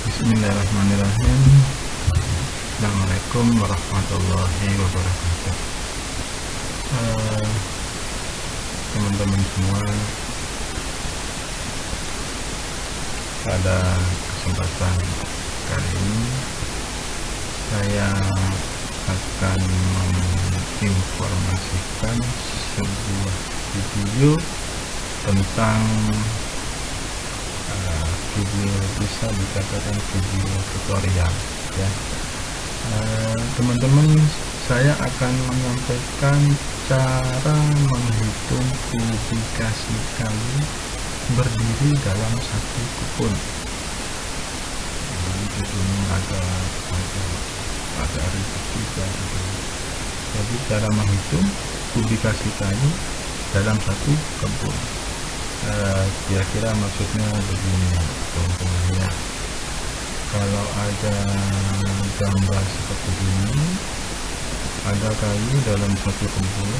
Bismillahirrahmanirrahim. Assalamualaikum warahmatullahi wabarakatuh. Teman-teman semua, pada kesempatan kali ini saya akan menginformasikan sebuah video tentang video bisa dikatakan video tutorial ya. Teman-teman, saya akan menyampaikan cara menghitung publikasi kali berdiri dalam satu kebun. Ini agak ribet juga gitu. Jadi cara menghitung publikasi kali dalam satu kebun. Kira-kira maksudnya begini teman-teman ya. Kalau ada gambar seperti ini, ada kayu dalam satu kebun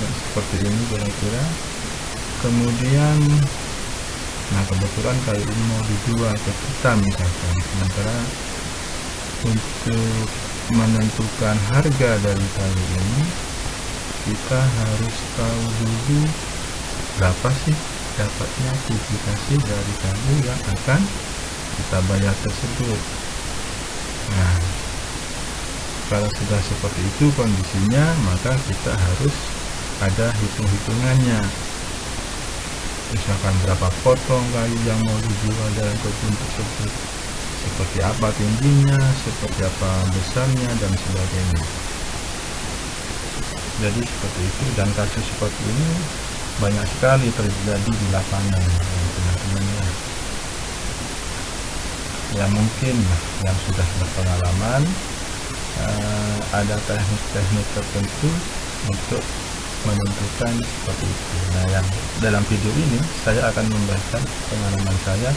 ya, seperti ini kira-kira. Kemudian kebetulan kayu ini mau dijual ke kita misalkan, sementara untuk menentukan harga dari kayu ini kita harus tahu dulu berapa sih dapatnya publikasi dari kayu yang akan kita bayar tersebut. Nah, kalau sudah seperti itu kondisinya, maka kita harus ada hitung-hitungannya. Misalkan berapa potong kayu yang mau dijual dalam kebun tersebut, seperti apa tingginya, seperti apa besarnya, dan sebagainya. Jadi seperti itu, dan kasus seperti ini banyak sekali terjadi di lapangan teman-teman ya. Mungkin yang sudah berpengalaman ada teknik-teknik tertentu untuk menentukan seperti itu. Nah, yang dalam video ini saya akan membagikan pengalaman saya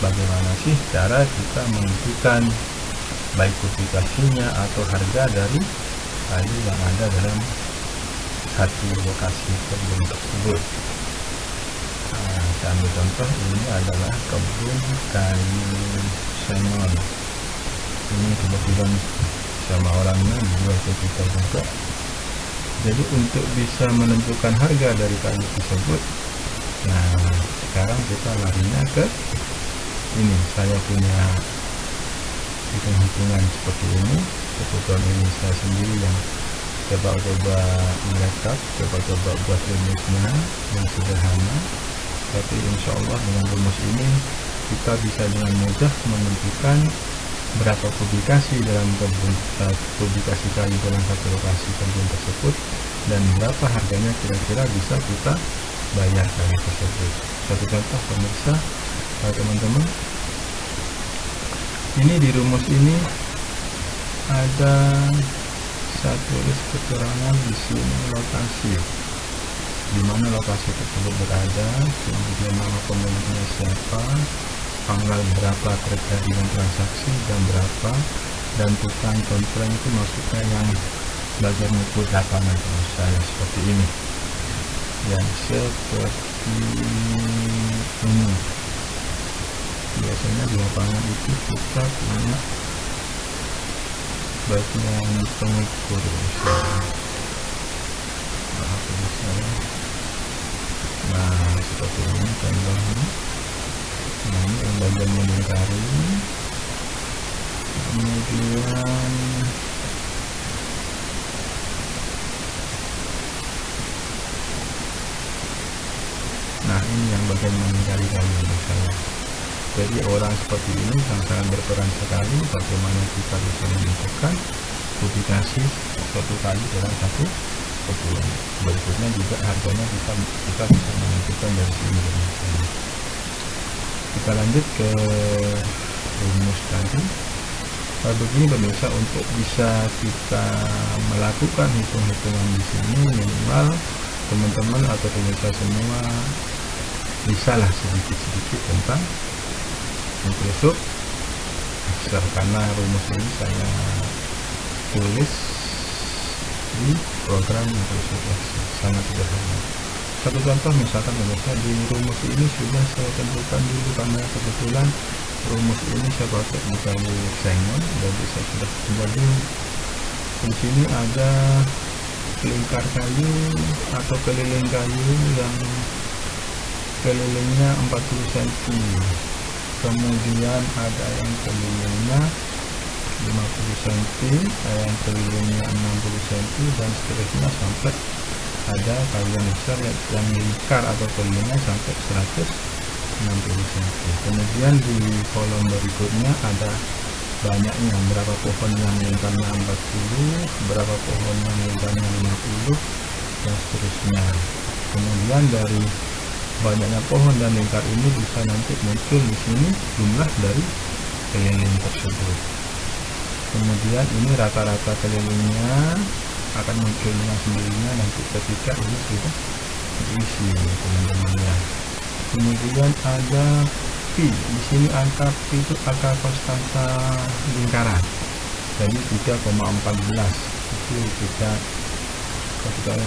bagaimana sih cara kita menentukan baik publikasinya atau harga dari kayu yang ada dalam satu lokasi kebun tersebut. Saya ambil contoh, ini adalah kebun kayu sengon. Ini kebetulan sama orangnya dijual ke kita juga. Jadi untuk bisa menentukan harga dari kayu tersebut, nah sekarang kita larinya ke ini. Saya punya hitung-hitungan seperti ini. Kebetulan ini saya sendiri yang coba-coba merekap, coba-coba buat rumusnya yang sederhana, tapi insya Allah dengan rumus ini kita bisa dengan mudah menentukan berapa publikasi dalam publikasi kayu dalam satu lokasi kebun tersebut, dan berapa harganya kira-kira bisa kita bayar kayu tersebut. Satu contoh pemirsa, teman-teman, ini di rumus ini ada saya tulis keterangan di sini lokasi, di mana lokasi tersebut berada, kemudian nama pemiliknya siapa, tanggal berapa terjadinya transaksi, dan berapa, dan tukang kontra itu maksudnya yang bagian ukur lapangan saya seperti ini. Yang seperti ini. Biasanya di lapangan itu kita punya bagian pengukur nah seperti ini contohnya. Nah, ini yang bagian melingkari. Kemudian ini yang bagian melingkari kayu misalnya. Jadi orang seperti ini sangat berperan sekali bagaimana kita bisa menentukan publikasi suatu kayu dalam satu kebun. Berikutnya juga harganya kita bisa menentukan dari sini. Kita lanjut ke rumus tadi. Begini pemirsa, untuk bisa kita melakukan hitung-hitungan di sini, minimal teman-teman atau pemirsa semua bisalah sedikit-sedikit tentang Microsoft Excel, karena rumus ini saya tulis di program Microsoft Excel, sangat sederhana. Satu contoh misalkan pemirsa, di rumus ini sudah saya tentukan dulu karena kebetulan rumus ini saya pakai di kayu sengon, jadi saya sudah buat dulu. Di sini ada lingkar kayu atau keliling kayu yang kelilingnya 40 cm, kemudian ada yang kelilingnya 50 cm, ada yang kelilingnya 60 cm, dan seterusnya sampai ada kayu yang besar yang lingkar atau kelilingnya sampai 160 cm. Kemudian di kolom berikutnya ada banyaknya, berapa pohon yang lingkarnya 40, berapa pohon yang lingkarnya 50, dan seterusnya. Kemudian dari banyaknya pohon dan lingkar ini bisa nanti muncul di sini jumlah dari keliling tersebut. Kemudian ini rata-rata kelilingnya akan muncul dengan sendirinya nanti ketika ini sudah diisi, teman-teman ya. Kemudian ada pi, di sini angka pi itu angka konstanta lingkaran, jadi 3,14. Itu kita ketika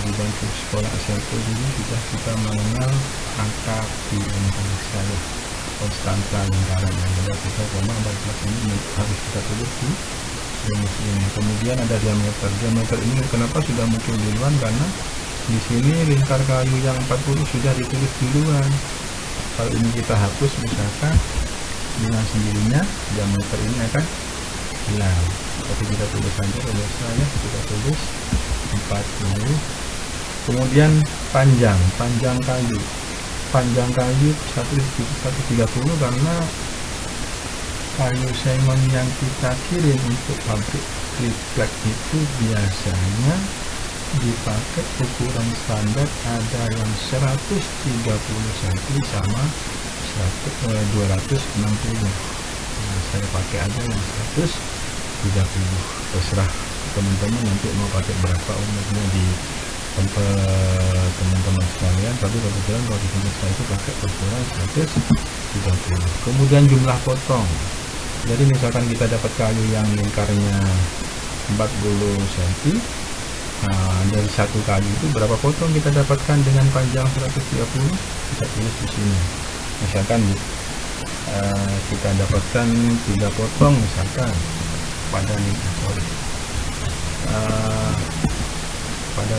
di bangku sekolah SMP dulu sudah kita mengenal angka pi ini saya konstanta lingkaran yang ada 3,14 ini harus kita tulis di rumus ini. Kemudian ada diameter. Diameter ini kenapa sudah muncul duluan, karena di sini lingkar kayu yang 40 sudah ditulis duluan. Kalau ini kita hapus misalkan, dengan sendirinya diameter ini akan hilang. Tapi kita tulis saja pemirsa ya, kita tulis 40. Kemudian panjang kayu 130 karena kayu sengon yang kita kirim untuk pabrik triplek itu biasanya dipakai ukuran standar, ada yang 130 cm sama 260. Nah, saya pakai aja yang 130, terserah teman-teman nanti mau pakai berapa umurnya di tempat teman-teman sekalian, tapi kebetulan kalau di tempat saya itu pakai ukuran 130. Kemudian jumlah potong, jadi misalkan kita dapat kayu yang lingkarnya 40 cm, nah dari satu kayu itu berapa potong kita dapatkan dengan panjang 130, kita tulis di sini. Misalkan kita dapatkan 3 potong misalkan pada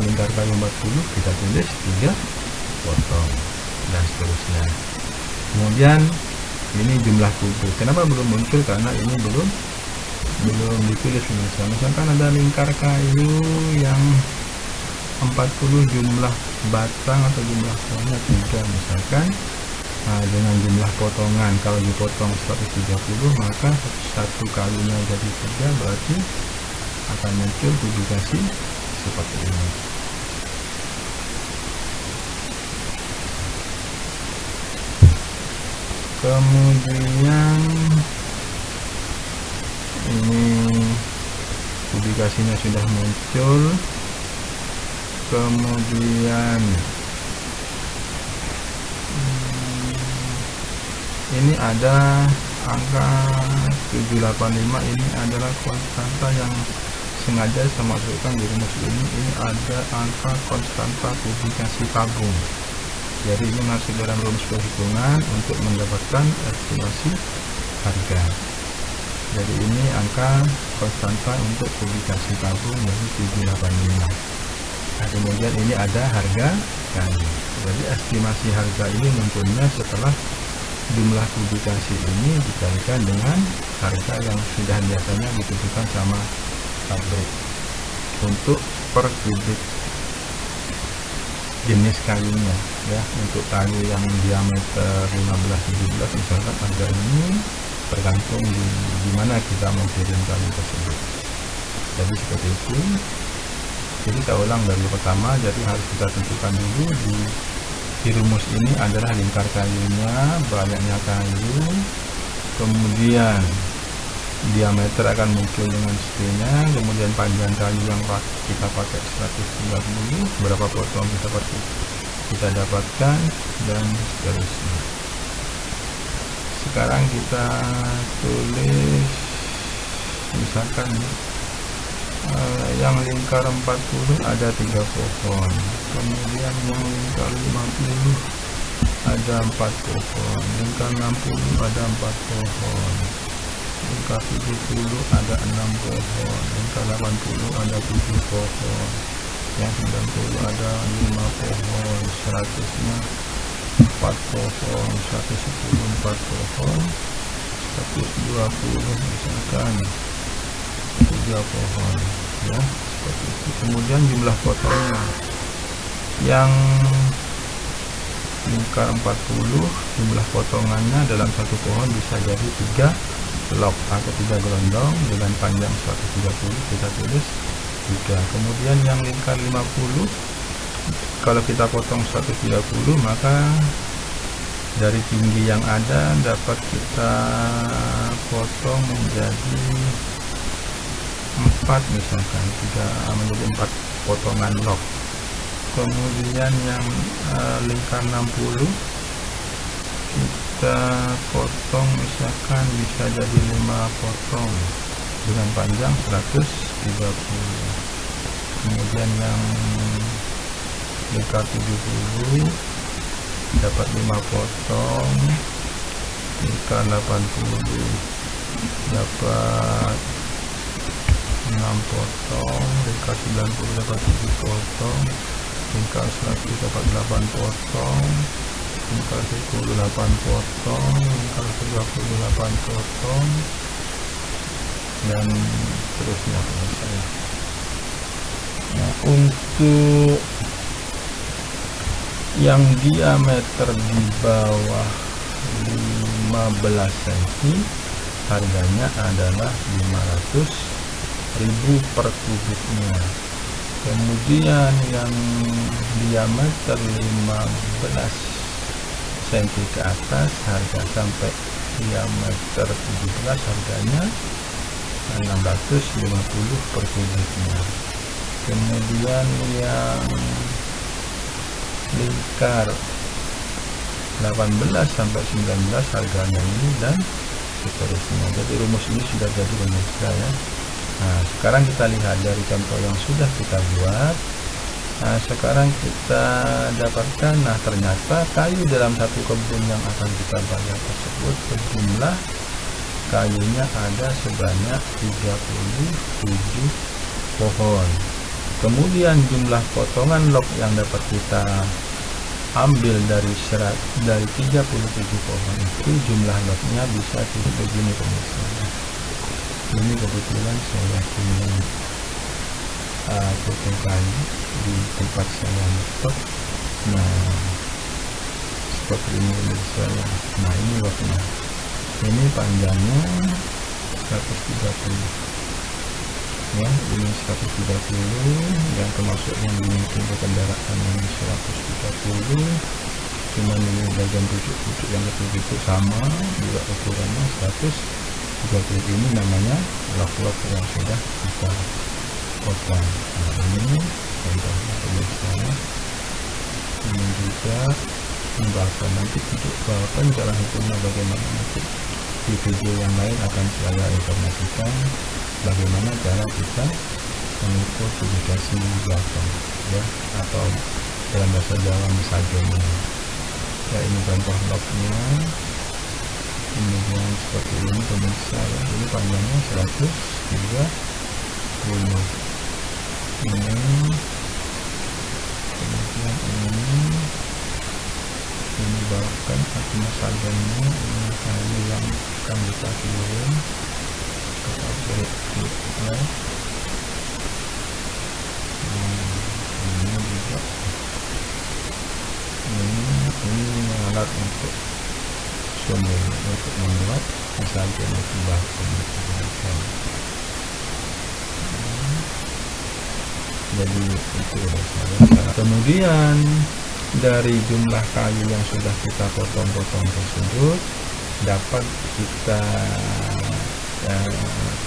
lingkar kayu 40, kita tulis 3 potong dan seterusnya. Kemudian ini jumlah kubu. Kenapa belum muncul? Karena ini belum ditulis. Misalkan ada lingkar kayu yang 40 jumlah batang atau jumlah pohonnya 3 misalkan. Nah, dengan jumlah potongan, kalau dipotong 130 maka satu kalinya jadi 3, berarti akan muncul publikasi seperti ini. Kemudian ini publikasinya sudah muncul. Kemudian ini ada angka 785, ini adalah konstanta yang sengaja saya masukkan di rumus ini. Ini ada angka konstanta publikasi tabung, jadi ini masuk dalam rumus perhitungan untuk mendapatkan estimasi harga. Jadi ini angka konstanta untuk publikasi tabung, yaitu 785. Nah, kemudian ini ada harga kayu. Jadi estimasi harga ini munculnya setelah jumlah publikasi ini dikalikan dengan harga yang sudah biasanya ditentukan sama pabrik untuk per kubik jenis kayunya ya. Untuk kayu yang diameter 15-17 misalkan harga ini tergantung di mana kita mau kirim kayu tersebut. Jadi seperti itu. Jadi kita ulang dari pertama, jadi harus kita tentukan dulu di rumus ini adalah lingkar kayunya, banyaknya kayu, kemudian diameter akan muncul dengan sendirinya, kemudian panjang kayu yang kita pakai 130, berapa potong kita dapatkan, dan seterusnya. Sekarang kita tulis misalkan yang lingkar 40 ada 3 pohon, kemudian yang lingkar 50 ada 4 pohon, lingkar 60 ada 4 pohon, lingkar 70 ada 6 pohon, lingkar 80 ada 7 pohon, yang 90 ada 5 pohon, 100-nya 4 pohon, 110 4 pohon, 120 misalkan 3 pohon, ya seperti itu. Kemudian jumlah potongnya, yang lingkar 40 jumlah potongannya dalam satu pohon bisa jadi 3 log atau 3 gelondong dengan panjang 130, kita tulis 3. Kemudian yang lingkar 50 kalau kita potong 130, maka dari tinggi yang ada dapat kita potong menjadi 4 misalkan, 3 menjadi 4 potongan log. Kemudian yang lingkar 60 kita potong misalkan bisa jadi 5 potong dengan panjang 130. Kemudian yang lingkar 70 dapat 5 potong, lingkar 80 dapat 6 potong, lingkar 90 dapat 7 potong, lingkar 100 dapat 8 potong, lingkar 10 8 potong, lingkar 30 8 potong, dan seterusnya. Nah, untuk yang diameter di bawah 15 cm harganya adalah 500.000 per kubiknya. Kemudian yang diameter 15 cm ke atas harga sampai diameter 17 harganya 650 per kubiknya. Kemudian yang lingkar 18 sampai 19 harganya ini, dan seterusnya. Jadi rumus ini sudah jadi rumusnya, ya. Nah, sekarang kita lihat dari contoh yang sudah kita buat. Nah, sekarang kita dapatkan, nah ternyata kayu dalam satu kebun yang akan kita bayar tersebut berjumlah kayunya ada sebanyak 37 pohon. Kemudian jumlah potongan log yang dapat kita ambil dari 37 pohon itu, jumlah lognya bisa begini pemirsa. Ini kebetulan saya punya potong kayu di tempat saya stok. Nah, seperti ini pemirsa. Nah, ini lognya. Ini panjangnya 130. Ya, ini 130, yang termasuk yang dimiliki kendaraan yang 130. Cuman ini bagian pucuk-pucuk yang kecil-kecil sama juga ukurannya 130. Ini namanya log-log yang sudah kita potong. Nah, ini contohnya pemirsa. Ini juga membahas nanti untuk bawakan cara hitungnya bagaimana, nanti di video yang lain akan saya informasikan bagaimana cara kita mengukur publikasi belakang, ya, atau dalam bahasa Jawa misalnya. Ya, ini contoh lognya. Kemudian seperti ini pemirsa, ya. Ini panjangnya 130. Ini, kemudian ini bahkan artinya sajanya, ini kayu yang akan kita kirim ke pabrik kita. Ini juga ini alat untuk sumber untuk membuat misalnya itu bahan. Jadi itu saya. Kemudian dari jumlah kayu yang sudah kita potong-potong tersebut dapat kita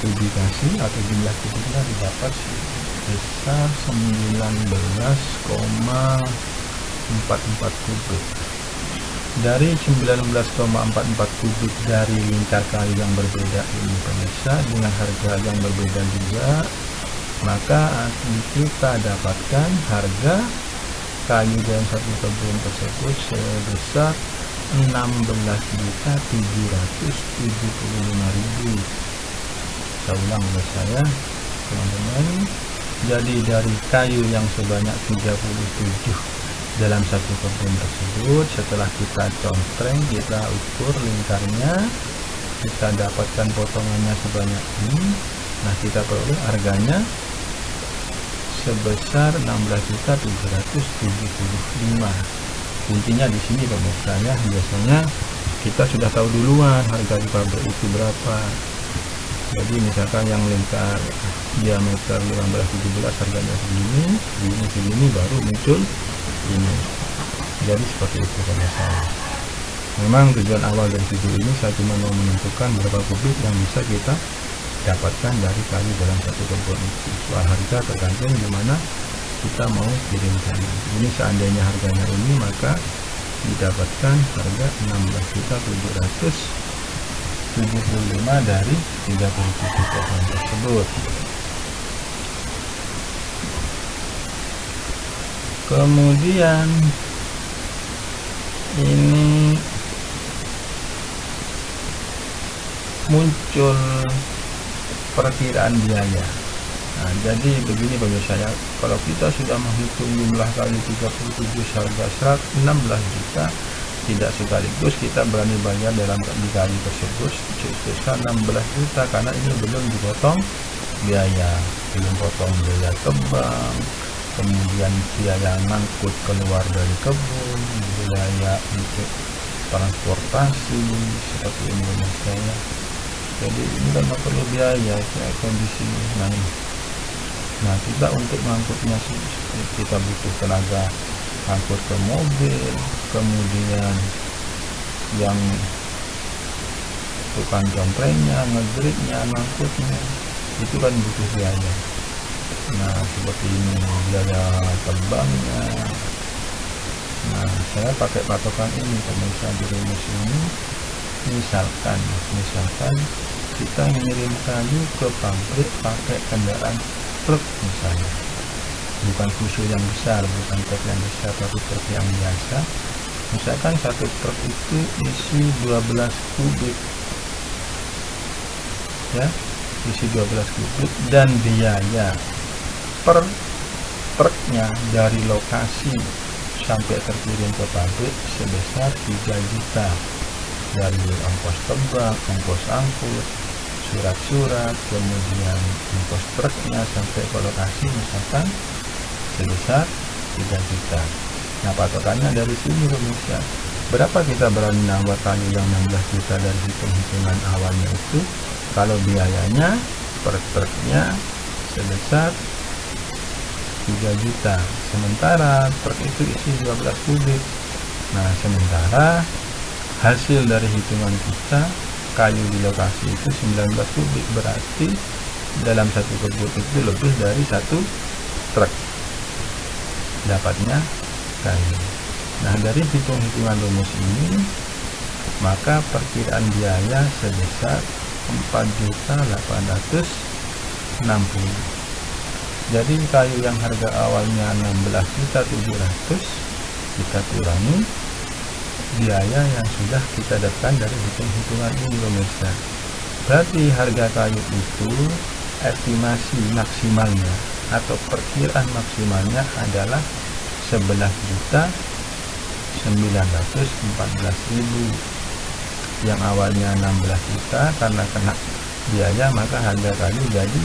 kubikasi atau jumlah kubiknya didapat sebesar 19,44 kubik. Dari 19,44 kubik dari lingkar kayu yang berbeda ini pemirsa, dengan harga yang berbeda juga, maka kita dapatkan harga kayu dalam satu kebun tersebut sebesar 16.775.000. Saya ulang buat saya teman-teman. Jadi dari kayu yang sebanyak 37 dalam satu kebun tersebut, setelah kita contreng, kita ukur lingkarnya, kita dapatkan potongannya sebanyak ini. Nah, kita peroleh harganya sebesar 16.775. Intinya di sini pemirsa ya, biasanya kita sudah tahu duluan harga di pabrik itu berapa. Jadi misalkan yang lingkar diameter 15-17 harganya segini baru muncul ini. Jadi seperti itu pemirsa. Memang tujuan awal dari video ini saya cuma mau menentukan berapa kubik yang bisa kita dapatkan dari kayu dalam satu kebun itu. Soal harga tergantung gimana kita mau kirimkan. Ini seandainya harganya ini, maka didapatkan harga 16.775 dari 37 pohon tersebut. Kemudian ini muncul perkiraan biaya. Nah, jadi begini pemirsa ya, kalau kita sudah menghitung jumlah kali 37 harga 16 juta, tidak sekaligus kita berani bayar dalam dikali tersebut sebesar 16 juta karena ini belum dipotong biaya, belum potong biaya tebang, kemudian biaya ngangkut keluar dari kebun, biaya untuk transportasi seperti ini pemirsa ya. Jadi ini kan perlu biaya kayak kondisi lain. Nah, kita untuk mengangkutnya kita butuh tenaga angkut ke mobil, kemudian yang tukang contrengnya, ngegridnya, ngangkutnya, itu kan butuh biaya. Nah, seperti ini biaya tebangnya. Nah, saya pakai patokan ini pemirsa di rumus ini. Misalkan kita ngirim kayu ke pabrik pakai kendaraan truk misalnya, bukan fuso yang besar, bukan truk yang besar, tapi truk yang biasa. Misalkan satu truk itu isi 12 kubik ya, isi 12 kubik, dan biaya per truknya dari lokasi sampai terkirim ke pabrik sebesar 3 juta, dari ongkos tebak, ongkos angkut, surat-surat, kemudian ongkos truknya sampai ke lokasi misalkan sebesar 3 juta. Nah, patokannya dari sini pemirsa, berapa kita berani nambah kayu yang 16 juta dari hitung-hitungan awalnya itu kalau biayanya per truknya sebesar 3 juta, sementara truk itu isi 12 kubik. Nah, sementara hasil dari hitungan kita kayu di lokasi itu 19 kubik, berarti dalam satu kebun itu lebih dari satu truk dapatnya kayu. Nah, dari hitung-hitungan rumus ini maka perkiraan biaya sebesar 4.860.000. Jadi kayu yang harga awalnya 16.700.000 kita kurangi biaya yang sudah kita dapatkan dari hitung-hitungan ini pemirsa. Berarti harga kayu itu estimasi maksimalnya atau perkiraan maksimalnya adalah 11.914.000. Yang awalnya 16 juta, karena kena biaya maka harga kayu jadi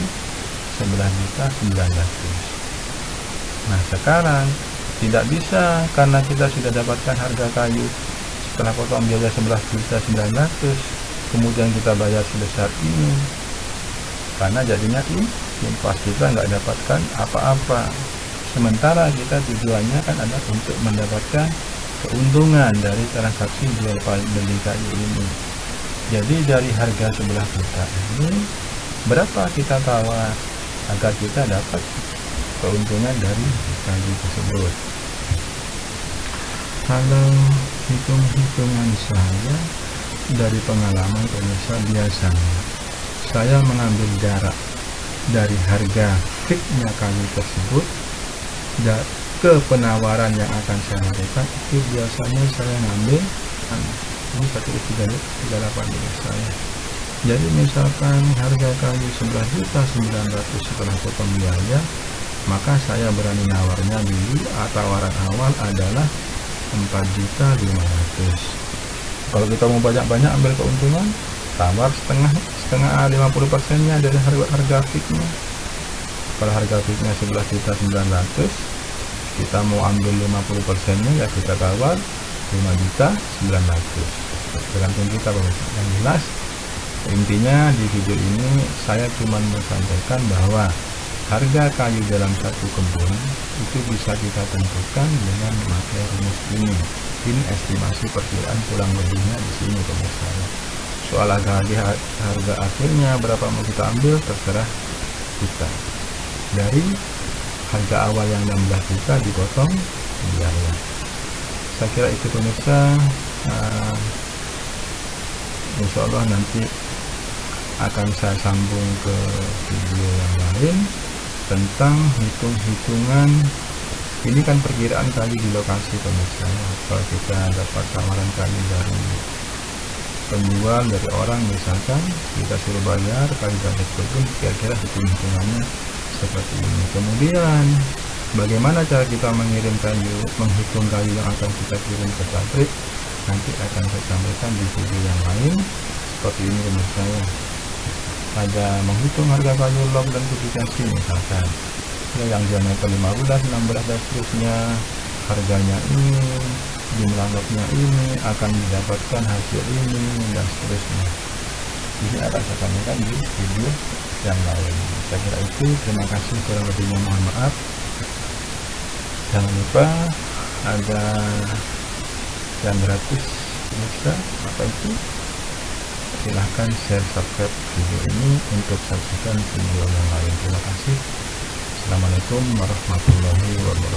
11.900.000. Nah, sekarang tidak bisa karena kita sudah dapatkan harga kayu setelah potong biaya 11.900.000, kemudian kita bayar sebesar ini, karena jadinya impas, kita nggak dapatkan apa-apa. Sementara kita tujuannya kan adalah untuk mendapatkan keuntungan dari transaksi jual beli kayu ini. Jadi dari harga 11 juta ini berapa kita tawar agar kita dapat keuntungan dari kayu tersebut. Kalau hitung-hitungan saya dari pengalaman pemirsa, biasanya saya mengambil jarak dari harga fixnya kayu tersebut ke penawaran yang akan saya lakukan, itu biasanya saya ngambil ini 1,38 saya. Jadi misalkan harga kayu 11.900.000 setelah potong biaya, maka saya berani nawarnya dulu, tawaran awal adalah 4.500.000. Kalau kita mau banyak-banyak ambil keuntungan, tawar setengah 50%-nya dari harga fixnya. Kalau harga fixnya 11.900.000, kita mau ambil 50%-nya, ya kita tawar 5.900.000. Tergantung kita pemirsa. Yang jelas intinya di video ini saya cuma menyampaikan bahwa harga kayu dalam satu kebun itu bisa kita tentukan dengan memakai rumus ini. Ini estimasi perkiraan pulang lebihnya di sini pemirsa. Soal harga akhirnya berapa mau kita ambil terserah kita. Dari harga awal yang 16 juta dipotong biaya. Saya kira itu pemirsa. Insya Allah nanti akan saya sambung ke video yang lain tentang hitung-hitungan. Ini kan perkiraan kayu di lokasi pemirsa. Kalau kita dapat tawaran kayu dari penjual, dari orang misalkan, kita suruh bayar kayu dari kebun, kira-kira hitung-hitungannya seperti ini. Kemudian bagaimana cara kita mengirim kayu, menghitung kayu yang akan kita kirim ke pabrik, nanti akan saya sampaikan di video yang lain. Seperti ini pemirsa, ada menghitung harga kayu log dan publikasi misalkan, ya yang diameter 15, 16 dan seterusnya, harganya ini, jumlah lognya ini, akan mendapatkan hasil ini dan seterusnya. Ini akan saya sampaikan di video yang lain. Saya kira itu. Terima kasih, kurang lebihnya mohon maaf. Jangan lupa ada yang gratis bisa apa itu, silahkan share, subscribe video ini untuk saksikan video yang lain. Terima kasih. Assalamualaikum warahmatullahi wabarakatuh.